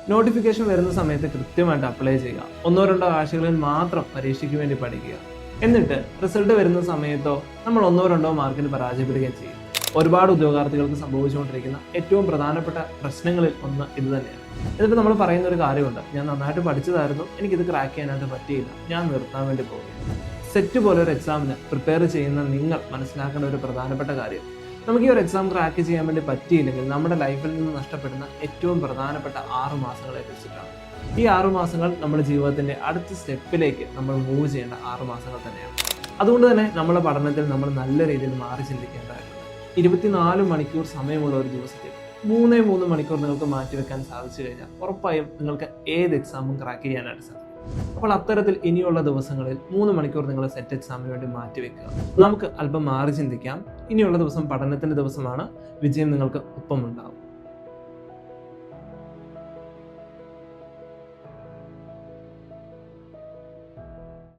Notification വരുന്ന സമയത്ത് കൃത്യമായിട്ട് അപ്ലൈ ചെയ്യുക. 1-2 ആഴ്ചകളിൽ മാത്രം പരീക്ഷയ്ക്ക് വേണ്ടി പഠിക്കുക. എന്നിട്ട് റിസൾട്ട് വരുന്ന സമയത്തോ നമ്മൾ 1-2 മാർക്കിന് പരാജയപ്പെടുകയും ചെയ്യും. ഒരുപാട് ഉദ്യോഗാർത്ഥികൾക്ക് സംഭവിച്ചുകൊണ്ടിരിക്കുന്ന ഏറ്റവും പ്രധാനപ്പെട്ട പ്രശ്നങ്ങളിൽ ഒന്ന് ഇത് തന്നെയാണ്. എന്നിട്ട് നമ്മൾ പറയുന്ന ഒരു കാര്യമുണ്ട്, ഞാൻ നന്നായിട്ട് പഠിച്ചതായിരുന്നു, എനിക്കിത് ക്രാക്ക് ചെയ്യാനായിട്ട് പറ്റിയില്ല, ഞാൻ നിർത്താൻ വേണ്ടി പോകുന്നു. സെറ്റ് പോലെ ഒരു എക്സാമിന് പ്രിപ്പയർ ചെയ്യുന്ന നിങ്ങൾ മനസ്സിലാക്കേണ്ട ഒരു പ്രധാനപ്പെട്ട കാര്യം, നമുക്ക് ഈ ഒരു എക്സാം ക്രാക്ക് ചെയ്യാൻ വേണ്ടി പറ്റിയില്ലെങ്കിൽ നമ്മുടെ ലൈഫിൽ നിന്ന് നഷ്ടപ്പെടുന്ന ഏറ്റവും പ്രധാനപ്പെട്ട 6 മാസങ്ങളെ കുറിച്ചിട്ടാണ്. ഈ 6 മാസങ്ങൾ നമ്മുടെ ജീവിതത്തിന്റെ അടുത്ത സ്റ്റെപ്പിലേക്ക് നമ്മൾ മൂവ് ചെയ്യേണ്ട 6 മാസങ്ങൾ തന്നെയാണ്. അതുകൊണ്ട് തന്നെ നമ്മുടെ പഠനത്തിൽ നമ്മൾ നല്ല രീതിയിൽ മാറി ചിന്തിക്കേണ്ടതായിട്ടുണ്ട്. 24 മണിക്കൂർ സമയമുള്ള ഒരു ദിവസത്തിൽ 3 മണിക്കൂർ നിങ്ങൾക്ക് മാറ്റിവെക്കാൻ സാധിച്ചു കഴിഞ്ഞാൽ ഉറപ്പായും നിങ്ങൾക്ക് ഏത് എക്സാമും ക്രാക്ക് ചെയ്യാനായിട്ട് സാധിക്കും. അപ്പോൾ അത്തരത്തിൽ ഇനിയുള്ള ദിവസങ്ങളിൽ 3 മണിക്കൂർ നിങ്ങൾ സെറ്റ് എക്സാമിന് വേണ്ടി മാറ്റിവെക്കുക. നമുക്ക് അല്പം മാറി ചിന്തിക്കാം. ഇനിയുള്ള ദിവസം പഠനത്തിന്റെ ദിവസമാണ്. വിജയം നിങ്ങൾക്ക് ഒപ്പമുണ്ടാവും.